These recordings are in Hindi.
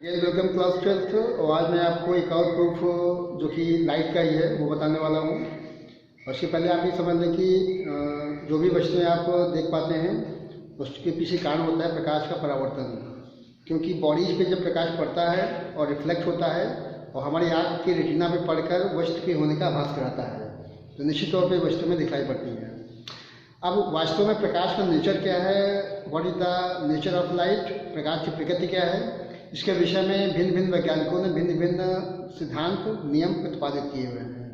Welcome class 12th। और आज मैं आपको एक और प्रूफ जो कि लाइट का ही है वो बताने वाला हूँ। और उसके पहले आप ये समझ लें कि जो भी वस्तुएं आप देख पाते हैं उसके पीछे कारण होता है प्रकाश का परावर्तन। क्योंकि बॉडीज पे जब प्रकाश पड़ता है और रिफ्लेक्ट होता है और हमारी आँख की रेटिना पे पड़कर वस्तु के होने का आभास कराता है, तो निश्चित तौर पर वस्तु में दिखाई पड़ती है। अब वास्तव में प्रकाश का नेचर क्या है, what is the nature of light, प्रकाश की प्रकृति क्या है, इसके विषय में भिन्न भिन्न वैज्ञानिकों ने भिन्न भिन्न सिद्धांत नियम प्रतिपादित किए हुए हैं।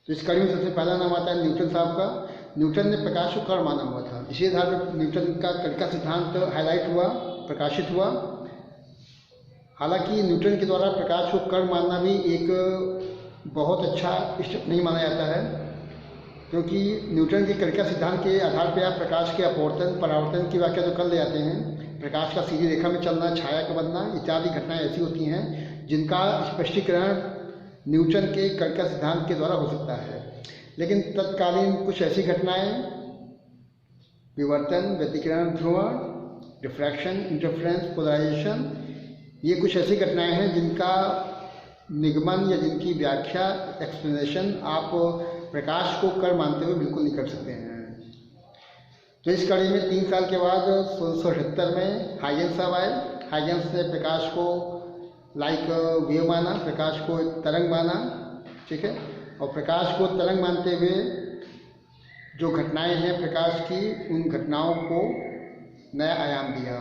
तो इस कड़ी में सबसे पहला नाम आता है न्यूटन साहब का। न्यूटन ने प्रकाश को कण माना हुआ था, इसी आधार पर न्यूटन का कण का सिद्धांत हाईलाइट हुआ, प्रकाशित हुआ। हालांकि न्यूटन के द्वारा प्रकाश को कण मानना भी एक बहुत अच्छा स्टेप नहीं माना जाता है, क्योंकि न्यूटन के कण का सिद्धांत के आधार पर आप प्रकाश के अपवर्तन परावर्तन की व्याख्या तो कर ले जाते हैं। प्रकाश का सीधी रेखा में चलना, छाया का बनना इत्यादि घटनाएं ऐसी होती हैं जिनका स्पष्टीकरण न्यूटन के कण का सिद्धांत के द्वारा हो सकता है। लेकिन तत्कालीन कुछ ऐसी घटनाएं, विवर्तन, व्यतिकरण, ध्रुवण, रिफ्रैक्शन, इंटरफ्रेंस, पोलराइजेशन, ये कुछ ऐसी घटनाएं हैं जिनका निगमन या जिनकी व्याख्या, एक्सप्लेनेशन आप प्रकाश को कण मानते हुए बिल्कुल नहीं कर सकते हैं। तो इस कड़ी में 3 साल के बाद 1678 में हाइजेंस साहब आए। हाइजेंस ने प्रकाश को लाइक वेव माना, प्रकाश को एक तरंग माना, ठीक है। और प्रकाश को तरंग मानते हुए जो घटनाएं हैं प्रकाश की, उन घटनाओं को नया आयाम दिया,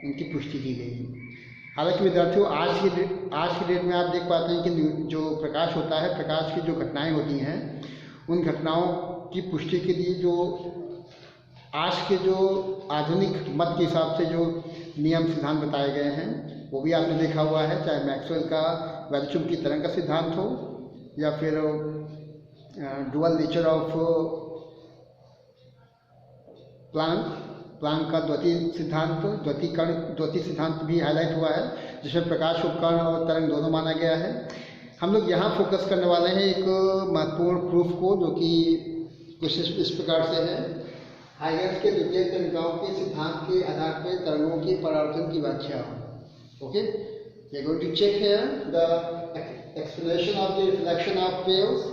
उनकी पुष्टि की गई। हालांकि विद्यार्थियों आज की डेट में आप देख पाते हैं कि जो प्रकाश होता है, प्रकाश की जो घटनाएं होती हैं, उन घटनाओं की पुष्टि के लिए जो आज के जो आधुनिक मत के हिसाब से जो नियम सिद्धांत बताए गए हैं वो भी आपने देखा हुआ है, चाहे मैक्सवेल का वैक्यूम की तरंग का सिद्धांत हो या फिर डुअल नेचर ऑफ प्लांक का द्वितीय सिद्धांत भी हाईलाइट हुआ है, जिसमें प्रकाश को कण और तरंग दोनों माना गया है। हम लोग यहाँ फोकस करने वाले हैं एक महत्वपूर्ण प्रूफ को, जो कि कुछ इस प्रकार से है। हाइजेंस के द्वितीय तरीकाओं के सिद्धांत के आधार पर तरंगों के परावर्तन की व्याख्या। Okay, we are going to check here the explanation of the reflection of waves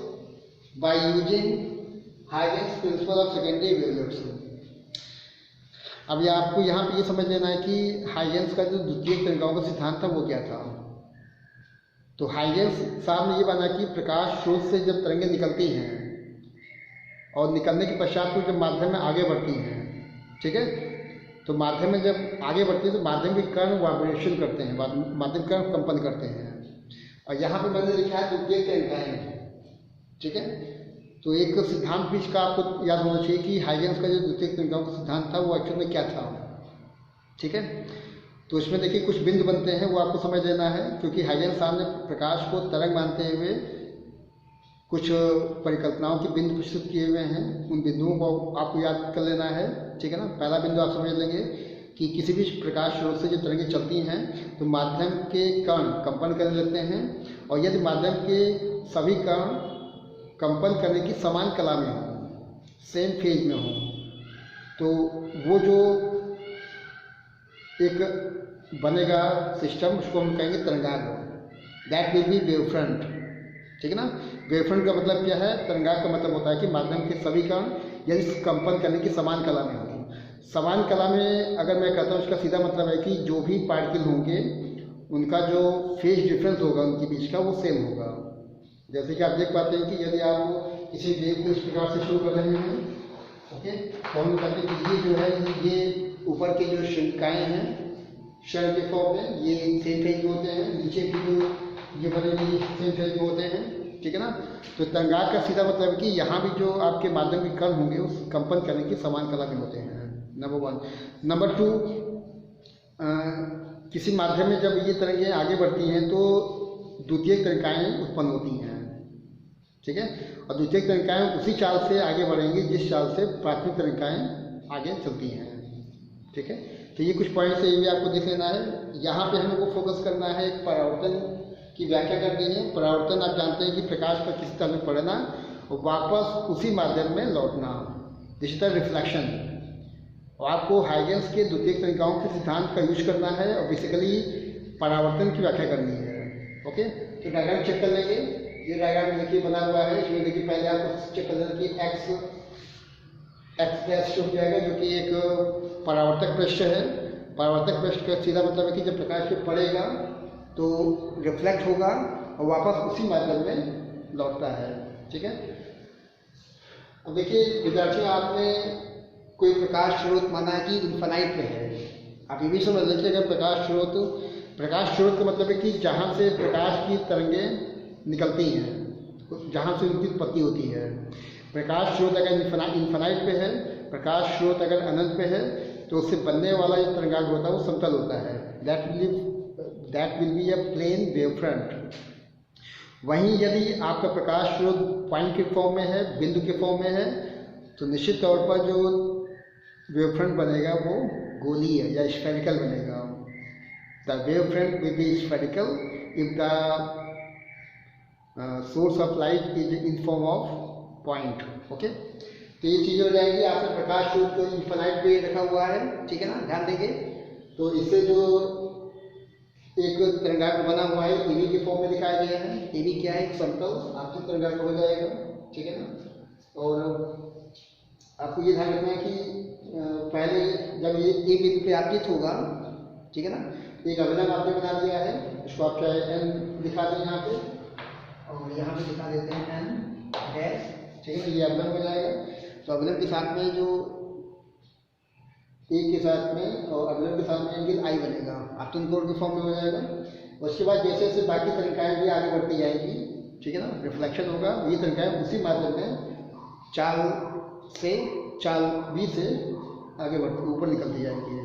by using Huygens principle of secondary wavelets। अब आपको यहाँ पे ये समझ लेना है कि हाइजेंस का जो द्वितीय तरीकाओं का सिद्धांत था वो क्या था। तो हाइजेंस साहब ने ये माना कि प्रकाश स्रोत से जब तरंगें निकलती हैं और निकलने के पश्चात वो जब माध्यम में आगे बढ़ती हैं, ठीक है, तो माध्यम में जब आगे बढ़ती है तो माध्यम के कण वाइब्रेशन करते हैं, माध्यम कण कंपन करते हैं। और यहाँ पे मैंने लिखा है द्वितीय तरीकाएं, ठीक है। तो एक सिद्धांत भी इसका आपको याद होना चाहिए कि हाइजेंस का जो द्वितीय तरीकाओं का सिद्धांत था वो एक्चुअल में क्या था, ठीक है। तो इसमें देखिए कुछ बिंदु बनते हैं, वो आपको समझ लेना है, क्योंकि हाइजेंस साहब ने प्रकाश को तरंग मानते हुए कुछ परिकल्पनाओं के बिंदु प्रस्तुत किए हुए हैं। उन बिंदुओं को आपको याद कर लेना है, ठीक है ना। पहला बिंदु आप समझ लेंगे कि किसी भी प्रकाश स्रोत से जो तरंगें चलती हैं तो माध्यम के कण कंपन करने लगते हैं, और यदि माध्यम के सभी कण कंपन करने की समान कला में हों, सेम फेज में हों, तो वो जो एक बनेगा सिस्टम, उसको हम कहेंगे तरंगाग्र, that will B wave front, ठीक है ना। वेव फ्रंट का मतलब क्या है, तरंगाग्र का मतलब होता है कि माध्यम के सभी कण यदि कंपन करने की समान कला में हों। समान कला में अगर मैं कहता हूँ, उसका सीधा मतलब है कि जो भी पार्टिकल होंगे उनका जो फेज डिफरेंस होगा उनके बीच का वो सेम होगा। जैसे कि आप देख पाते हैं कि यदि आप किसी वेव को इस प्रकार से शुरू कर रहे हैं, ओके, तो हम कहते हैं कि ये जो है, ये ऊपर के जो शंकाएँ हैं क्षण के फॉर्म में, ये सेम फेज में होते हैं, नीचे की जो ये बने ये सेम फेज में होते हैं, ठीक है ना। तो तरंगाग्र का सीधा मतलब है कि यहाँ भी जो आपके माध्यम के कण होंगे उस कंपन करने की समान कला में होते हैं, नंबर 1। नंबर 2, किसी माध्यम में जब ये तरंगें आगे बढ़ती हैं तो द्वितीय तरीकाएँ उत्पन्न होती हैं, ठीक है। और द्वितीय तरीकाएँ उसी चाल से आगे बढ़ेंगी जिस चाल से प्राथमिक तरीकाएँ आगे चलती हैं, ठीक है। तो ये कुछ पॉइंट्स है, ये भी आपको देख लेना है। यहाँ पे हम लोग को फोकस करना है, एक परावर्तन की व्याख्या करनी है। परावर्तन आप जानते हैं कि प्रकाश पर किसी तरह में पड़ना और वापस उसी माध्यम में लौटना, दिस इज द रिफ्लेक्शन। और आपको हाइजेंस के द्वितीय तरीकाओं के सिद्धांत का यूज करना है और बेसिकली परावर्तन की व्याख्या करनी है। ओके, तो डायग्राम चेक कर लेंगे। ये डायग्राम देखिए बना हुआ है, इसमें देखिए पहले आप चेक कर लेंगे कि एक्स डैश शो किया गया, जो कि एक परावर्तक पृष्ठ है। परावर्तक पृष्ठ का सीधा मतलब है कि जब प्रकाश पे पड़ेगा तो रिफ्लेक्ट होगा और वापस उसी माध्यम में लौटता है। ठीक है, अब देखिए विद्यार्थियों, आपने कोई प्रकाश स्रोत माना है कि इन्फानाइट में है। आप ये भी समझ लीजिए, अगर प्रकाश स्रोत का मतलब है कि जहाँ से प्रकाश की तरंगें निकलती हैं, जहाँ से उनकी उत्पत्ति होती है। प्रकाश स्रोत अगर इन्फानाइट पे है, प्रकाश स्रोत अगर अनंत पे है, तो उससे बनने वाला जो तरंगाग्र होता है वो समतल होता है। That will be a plane wave front. वहीं यदि आपका प्रकाश स्रोत पॉइंट के फॉर्म में है, बिंदु के फॉर्म में है, तो निश्चित तौर पर जो वेव फ्रंट बनेगा वो गोलीय या स्फेरिकल बनेगा। The wave front will be spherical if the source of light is in form of point. Okay, तो ये चीज़ हो जाएगी। आपने प्रकाश स्रोत को इन्फानाइट पे रखा हुआ है, ठीक है ना, ध्यान देंगे। तो इससे जो एक तरंगाग्र बना हुआ है टीवी के फॉर्म में दिखाया गया है। टीवी क्या है, एक समतल आपकी तरंगाग्र हो जाएगा, ठीक है ना। और आपको ये ध्यान रखना है कि पहले जब ये एक बिंदु पे आपतित होगा, ठीक है ना, एक अभिलंब आपने बना दिया है, इसको आप चाहे एन दिखा दें यहाँ पे, और यहाँ पे दिखा देते हैं एन डैश, ठीक है ना, ये अभिलंब हो जाएगा। तो अभिलंब के साथ में जो एक के साथ में और अभिलंब के साथ में एंगल आई बनेगा, आयतन कोण के फॉर्म में हो जाएगा। उसके बाद जैसे जैसे बाकी तरीकाएँ भी आगे बढ़ती जाएंगी, ठीक है ना, रिफ्लेक्शन होगा, ये तरीकाएँ उसी माध्यम में चाल बी से आगे बढ़ती ऊपर निकलती जाएंगी।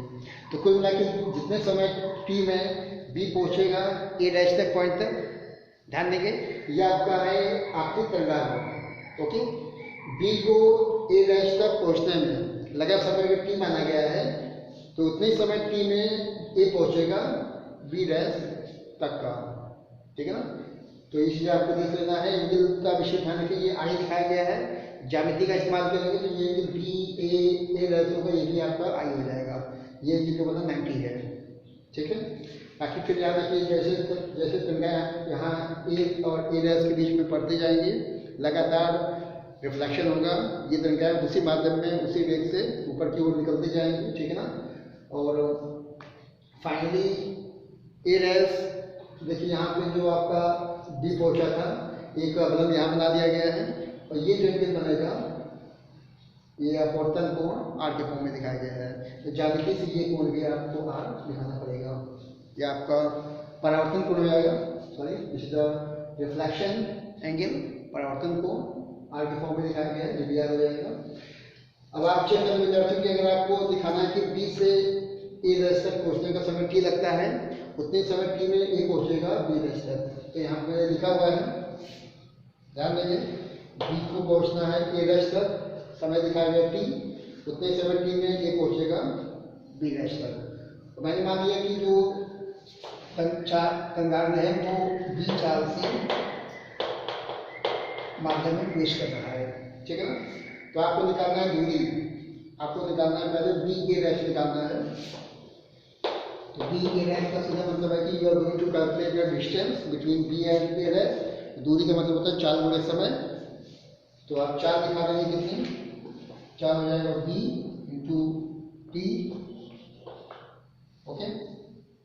तो कुल मिला के जितने समय टी में बी पहुँचेगा ए डैश तक पॉइंट तक, ध्यान देंगे ये आपका है आपकी तरंगाग्र। ओके, बी को ए डैश तक पहुँचने में लगा समय अगर टी माना गया है, तो उतने समय टी में ए पहुँचेगा बी डैश तक का, ठीक है ना। तो इसलिए आपको देख लेना है, एंगल का विषय ध्यान रखिए, ये आई दिखाया गया है, ज्यामिति का इस्तेमाल करेंगे तो ये एंगल बी ए डैश होगा, ये भी आपका आई हो जाएगा। ये एंगल का मतलब 90 है, ठीक है। बाकी फिर याद रखिए जैसे जैसे तरंगाएं यहाँ ए और ए डैश के बीच में पड़ते जाएंगे, लगातार रिफ्लेक्शन होगा, ये तरंगाएं उसी माध्यम में उसी वेग से ऊपर की ओर निकलती जाएंगी, ठीक है ना। और फाइनली ए डैश देखिए यहाँ पे जो आपका डी पहुँचा था, एक अवलंब यहाँ बना दिया गया है, और ये जो एंगल बनेगा ये अपवर्तन कोण आर के फॉर्म में दिखाया गया है। तो ज्यामिति से ये कोण भी आपको आर दिखाना पड़ेगा। ये आपका परावर्तन कोण हो जाएगा, sorry this is the reflection angle, परावर्तन कोण आर के फॉर्म में दिखाया गया है, जो भी आर हो जाएगा। अब आप चेक करें विद्यार्थियों कि अगर आपको दिखाना है कि बी से ए डैश तक पहुँचने का समय टी लगता है, उतने समय टी में ए पहुँचेगा बी डैश तक। तो यहाँ पे लिखा हुआ है, ध्यान देंगे, बी को पहुँचना है ए डैश तक, समय दिखाया गया टी, उतने समय टी में ए पहुँचेगा बी डैश तक। तो मैंने मान लिया कि जो तरंगाग्र है वो बी चाल से माध्यम में प्रवेश कर रहा है, ठीक है ना। तो आपको निकालना है दूरी, आपको निकालना है पहले बी ए डैश निकालना है। तो बी ए डैश का सीधा मतलब है कि you are going to calculate the distance between B and A dash. दूरी का मतलब होता है चाल गुणे समय। तो आप चाल दिखा रहे हैं कितनी, चाल हो जाएगा बी इंटू टी, ओके,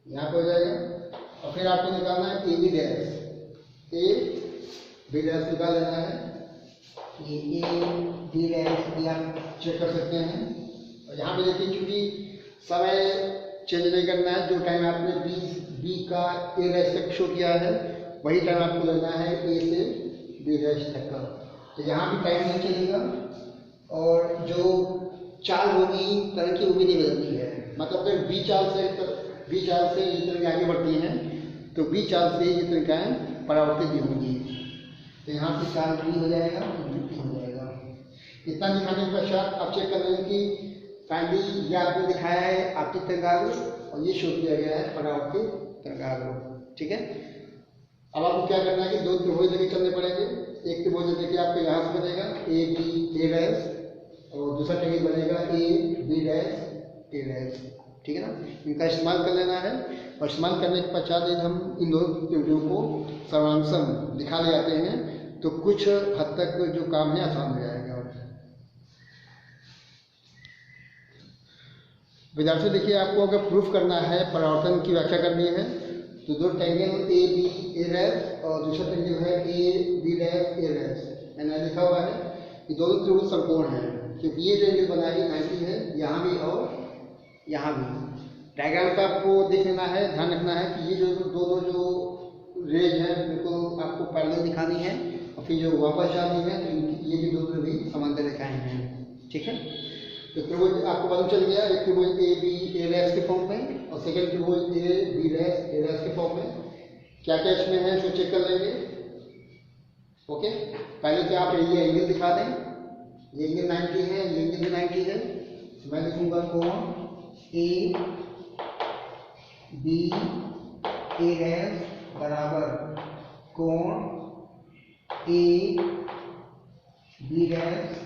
यहाँ पे हो जाएगा। और फिर आपको निकालना है A B dash, A B dash निकाल लेना है। ये ए बी डैश भी आप चेक कर सकते हैं। और यहाँ पे देखिए क्योंकि समय चेंज नहीं करना है, जो टाइम आपने बी का ए डैश तक शो किया है वही टाइम आपको लेना है ए से बी डैश तक का। तो यहाँ भी टाइम नहीं चलेगा, और जो चाल होगी तरंग की वो भी नहीं बदलती है। मतलब अगर बी चाल से ये तरंगें आगे बढ़ती हैं तो बी चाल से ये तरंगें परावर्तित भी होंगी। तो यहाँ पे चाल बी हो जाएगा, टी हो जाएगा। इतना दिखाने के पश्चात आप चेक कर रहे हैं कि फाइनली ये आपने दिखाया है आपकी तरंगाग्र, और ये शो किया गया है परावर्तित तरंगाग्र, ठीक है। अब आपको क्या करना है कि दो त्रिभुज लेके चलने पड़ेंगे। एक त्रिभुज देखिए आपको यहाँ से बनेगा ए बी ए डैश, और दूसरा त्रिभुज बनेगा A B dash A dash, ठीक है ना। इनका इस्तेमाल कर लेना है और इस्तेमाल करने के पश्चात यदि हम इन दोनों त्रिभुजों को सर्वांशम दिखा ले जाते हैं तो कुछ हद तक जो काम है आसान हो जाएगा। विद्यार्थी देखिए, आपको अगर प्रूफ करना है, परावर्तन की व्याख्या करनी है, तो दो triangle A B A dash और दूसरा ट्रायंगल है A B dash A dash, मैंने लिखा हुआ है कि दोनों त्रिभुज समकोण हैं, क्योंकि ये जो एंगल बना है 90 है, यहाँ भी और यहाँ भी। डायग्राम पर आपको देख लेना है, ध्यान रखना है कि ये जो दोनों जो रेज है बिल्कुल आपको पैरेलल दिखानी है, और फिर जो वापस जानी है तो ये भी दोनों भी समांतर रेखाएं हैं, ठीक है। तो त्रिभुज आपको मालूम चल गया, एक त्रिभुज ए बी ए डैश के फॉर्म में और सेकंड त्रिभुज A B dash A dash के फॉर्म में। क्या क्या इसमें है इसको चेक कर लेंगे। ओके, पहले क्या आप ये एंगल दिखा दें, ये एंगल 90 है, ये एंगल भी 90 है, मैं लिखूंगा कोण ए बी ए डैश बराबर कोण A B dash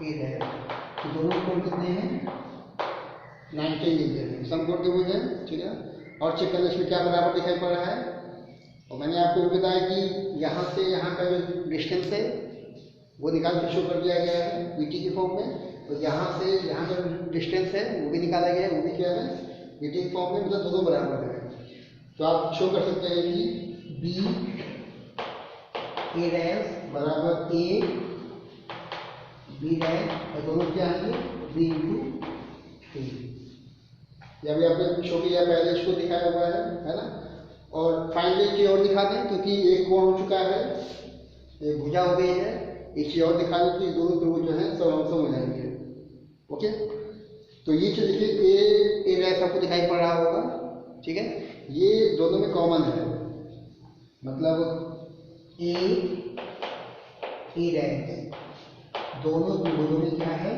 A dash. तो दोनों कोण कितने हैं? 90 डिग्री है, समकोण त्रिभुज है, ठीक है। और चेक करना इसमें क्या बराबर दिखाई पड़ रहा है, और मैंने आपको भी बताया कि यहाँ से यहाँ का जो डिस्टेंस है वो निकाल के शो कर दिया गया है वीटी के फॉर्म में, तो यहाँ से यहाँ का जो डिस्टेंस है वो भी निकाला गया है, वो भी क्या है वीटी के फॉर्म में, मतलब दोनों बराबर है। तो आप शो कर सकते हैं कि बी ए डैश बराबर ए बी डैश, और दोनों क्या आएंगे बी इंटू ए। या भी आपने शो किया, पहले इसको दिखाया हुआ है ना। और फाइनली की और दिखा दें, क्योंकि एक कोण हो चुका है, एक भुजा हो गई है, एक चीज और दिखा दें कि दोनों त्रिभुज जो है सर्वांशम हो जाएंगे। ओके, तो ये चीज देखिए ए डैश आपको दिखाई पड़ रहा होगा, ठीक है। ये दोनों में कॉमन है, मतलब ए डैश दोनों त्रिभुजों में क्या है,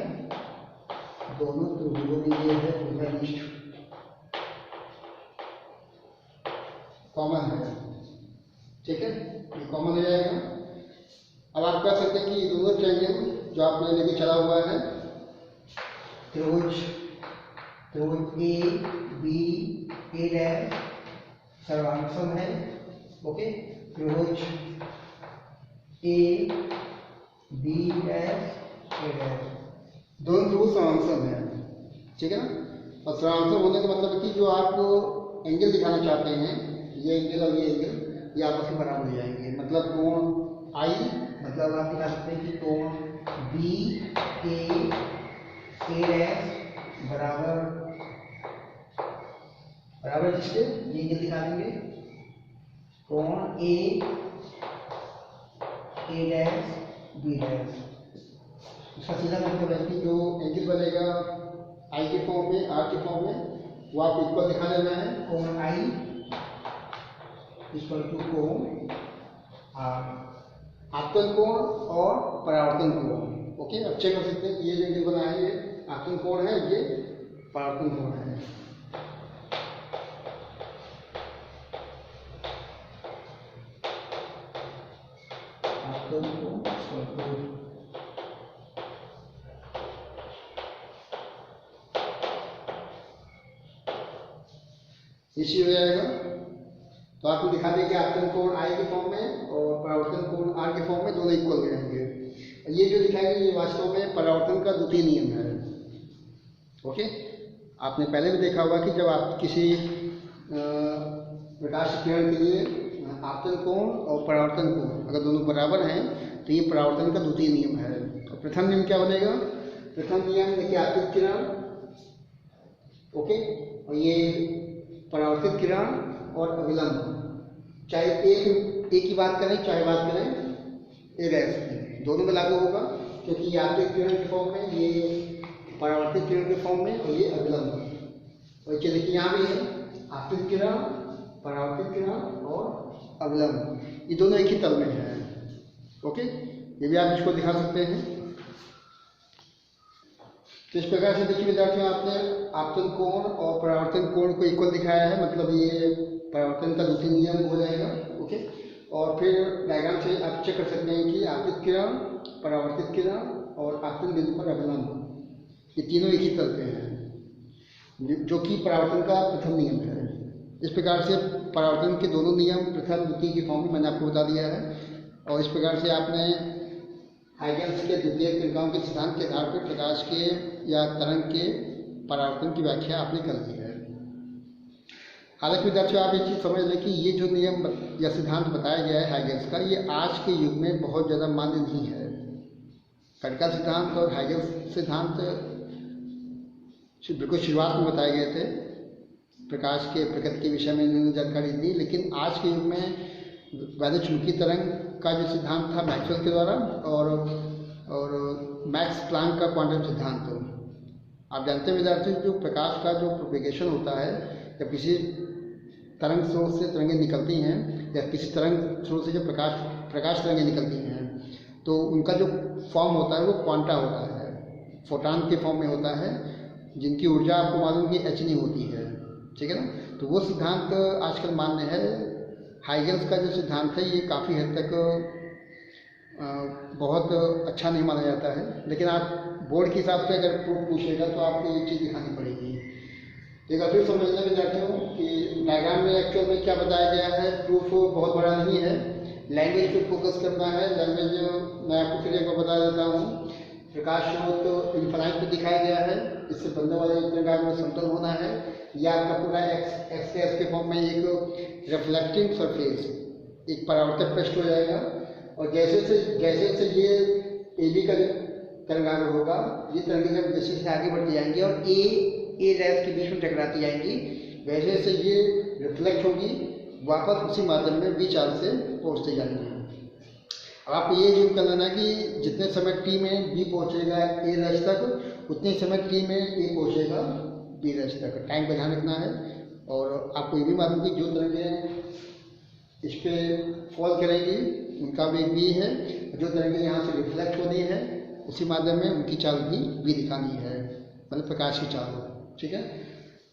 दोनों त्रिभुजों में ये है भुजा कॉमन है, ठीक है, ये कॉमन हो जाएगा। अब आप कह सकते हैं कि दोनों ट्रायंगल जो आपने लेके चला हुआ है, त्रिभुज ए बी ए डैश सर्वांशम है, ओके। त्रिभुज A B dash A dash दोनों त्रिभुज सर्वांशम है, ठीक है ना। और सर्वांशम होने का मतलब है कि जो आप एंगल दिखाना चाहते हैं, ये एंगल और ये एंगल ये आपस में बराबर हो जाएंगे, मतलब कोण आई, मतलब आप दिखा सकते हैं कि कोण बी ए डैश बराबर जिसके ये एंगल दिखा देंगे कोण ए डैश बी डैश। इसका सीधा मतलब है कि जो एंगल बनेगा आई के फॉर्म में, आर के फॉर्म में, वो आप इक्वल दिखा देना है, कोण आई इक्वल टू कोण आर, आपतन कोण और परावर्तन कोण। ओके, अब चेक कर सकते हैं कि ये जो एंगल बना है ये आपतन कोण है, ये परावर्तन कोण है। आपतन कोण इसी हो जाएगा। तो आपको दिखा दें कि आपतन कोण आई के फॉर्म में और परावर्तन कोण आर के फॉर्म में दोनों इक्वल हो जाएंगे। ये जो दिखाएंगे ये वास्तव में परावर्तन का द्वितीय नियम है। ओके, आपने पहले भी देखा होगा कि जब आप किसी प्रकाश किरण के लिए आपतन कोण और परावर्तन कोण अगर दोनों बराबर हैं तो ये परावर्तन का द्वितीय नियम है। तो प्रथम नियम क्या बनेगा? प्रथम नियम देखिए आपतित किरण, ओके, और ये परावर्तित किरण और अविलंब, चाहे एक की बात करें चाहे बात करें ए डैश की, दोनों में लागू होगा, क्योंकि ये आपतित किरण के फॉर्म में, ये परावर्तित किरण के फॉर्म में और ये अविलंब। और चलिए देखिए यहाँ भी है आपतित किरण, परावर्तित किरण और अविलंब, ये दोनों एक ही तल में है। ओके, ये भी आप इसको दिखा सकते हैं। तो इस प्रकार से देखिए विद्यार्थियों, आपने आपतन कोण और परावर्तन कोण को इक्वल दिखाया है, मतलब ये परावर्तन का द्वितीय नियम हो जाएगा। ओके, और फिर डायग्राम से आप चेक कर सकते हैं कि आपतित किरण, परावर्तित किरण और आपतन बिंदु पर अविलंब, ये तीनों एक ही तल पे हैं। जो कि परावर्तन का प्रथम नियम है। इस प्रकार से परावर्तन के दोनों नियम प्रथम द्वितीय की फॉर्म में मैंने आपको बता दिया है, और इस प्रकार से आपने हाइगेंस के द्वितीय तरीकाओं के सिद्धांत के आधार पर प्रकाश के या तरंग के परावर्तन की व्याख्या आपने कर दी है। हालांकि विद्यार्थियों, आप एक चीज़ समझ लें कि ये जो नियम या सिद्धांत बताया गया है हाइगेंस का, ये आज के युग में बहुत ज़्यादा मान्य नहीं है। कर्का सिद्धांत और हाइगेंस सिद्धांत बिल्कुल शुरुआत में बताए गए थे, प्रकाश के प्रकृति के विषय में इन्होंने जानकारी दी, लेकिन आज के युग में वैद्युतचुंबकीय तरंग का जो सिद्धांत था मैक्सवेल के द्वारा और मैक्स प्लांक का क्वांटम सिद्धांत, आप जानते हैं विद्यार्थी, जो प्रकाश का जो प्रोपेगेशन होता है, जब किसी तरंग स्रोत से तरंगें निकलती हैं या किसी तरंग स्रोत से जब प्रकाश तरंगें निकलती हैं, तो उनका जो फॉर्म होता है वो क्वांटा होता है, फोटान के फॉर्म में होता है, जिनकी ऊर्जा आपको मालूम कि h नहीं होती है, ठीक है ना। तो वो सिद्धांत आजकल मान्य है। हाइगेंस का जो सिद्धांत है ये काफ़ी हद तक बहुत अच्छा नहीं माना जाता है, लेकिन आप बोर्ड के हिसाब से अगर प्रूफ पूछेगा तो आपको ये चीज़ दिखानी पड़ेगी। एक बार फिर समझना विद्यार्थियों कि डायग्राम में एक्चुअल में क्या बताया गया है, प्रूफ बहुत बड़ा नहीं है, लैंग्वेज पे फोकस करना है। लैंग्वेज मैं आपको फिर एक बार बता देता हूँ। प्रकाश स्रोत तो इनफाइनाइट पे दिखाया गया है, इससे बनने वाले तरंग में समतल होना है। यह आपका पूरा एक्स के फॉर्म में एक रिफ्लेक्टिंग सरफेस, एक परावर्तक पृष्ठ हो जाएगा, और जैसे से ये ए बी का तरंगाग्र होगा, ये तरंगें जब जैसे से आगे बढ़ती जाएंगी और ए रैस के बीच में टकराती जाएंगी, वैसे से ये रिफ्लेक्ट होगी वापस उसी माध्यम में बी चाल से पहुँचते जाएंगे। अब आपको ये ज्यूम कर लेना कि जितने समय टी में बी पहुँचेगा ए रैस तक, उतने समय टी में ए पहुँचेगा बी रैस तक। टाइम का ध्यान रखना है। और आपको ये भी मालूम कि जो तरंगें इस पर फॉल करेंगी उनका वेग बी है, जो तरंगें यहाँ से रिफ्लेक्ट होनी है उसी माध्यम में उनकी चाल भी दिखानी है, मतलब प्रकाश की चाल, ठीक है।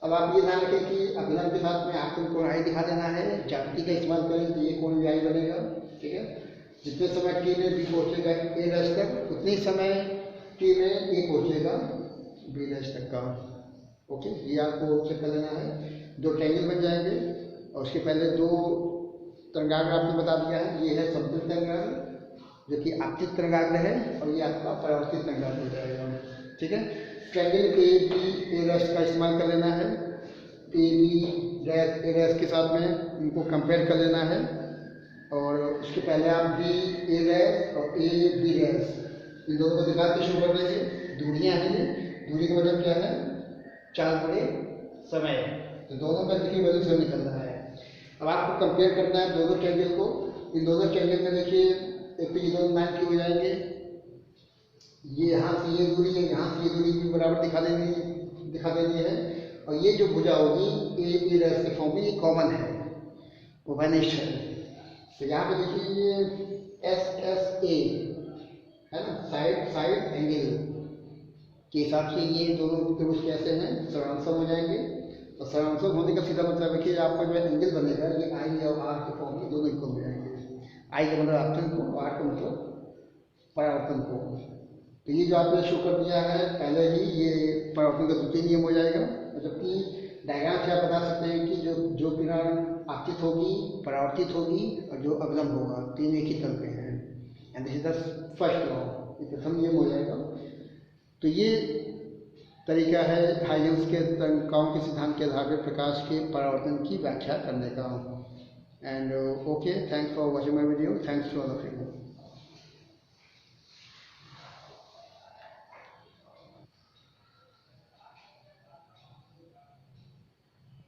अब आप ये ध्यान रखें कि अभिलंब के साथ में आपको कोण आई दिखा देना है। ज्यामिति का इस्तेमाल करें तो ये कोण भी आई बनेगा, ठीक है। जितने समय टी में बी पहुँचेगा ए रैस तक, उतने समय टी में ए पहुँचेगा बी रैस तक का, ओके। ये आपको चेक कर लेना है। दो ट्रायंगल बन जाएंगे, और उसके पहले दो तरंगाग्र आपने बता दिया है। ये है समतल तरंगाग्र जो कि आपतित तरंगाग्र है, और ये आपका परावर्तित तरंगाग्र हो जाएगा, ठीक है। ट्रायंगल ए बी ए रैस का इस्तेमाल कर लेना है। ए बी रैस ए रैस के साथ में इनको कंपेयर कर लेना है, और उसके पहले आप बी ए रैस और ए बी रैस इन दोनों को दिखा के शुरू कर देंगे। दूरियाँ हैं, दूरी का मतलब क्या है, 4 बड़े समय, तो दोनों में देखिए वैल्यू से निकलना है। अब आपको कंपेयर करना है दोनों ट्रायंगल को। इन दोनों ट्रायंगल में देखिए एक तो ये दोनों 90 हो जाएंगे, ये यहाँ से ये दूरी है, यहाँ से ये दूरी भी बराबर दिखा देनी है। और ये जो भुजा होगी ए बी रैस के फॉर्म में, ये कॉमन है, वो वैनिश्ड है। तो यहाँ पे देखिए ये एस एस ए है ना, साइड एंगल के हिसाब से ये दोनों त्रिभुज कैसे हैं, समांतर हो जाएंगे। और समांतर होने का सीधा मतलब है कि आपका जो एंगल बनेगा ये आई और आर के फॉर्म में दोनों इक्वल हो जाएंगे। आई का मतलब आपतन को, आर का मतलब परावर्तन को। तो ये जो आपने शो कर दिया है पहले ही, ये परावर्तन का द्वितीय नियम हो जाएगा। जबकि डायग्राम से आप बता सकते हैं कि जो किरण आपतित होगी, परावर्तित होगी और जो अवलंब होगा, तीनों एक ही तल पे हैं। And this is the first law, ये प्रथम नियम हो जाएगा। तो ये तरीका है हाइगेंस के तरंगाओं के सिद्धांत के आधार पर प्रकाश के परावर्तन की व्याख्या करने का। And okay, thanks for watching my video, thanks to all of you.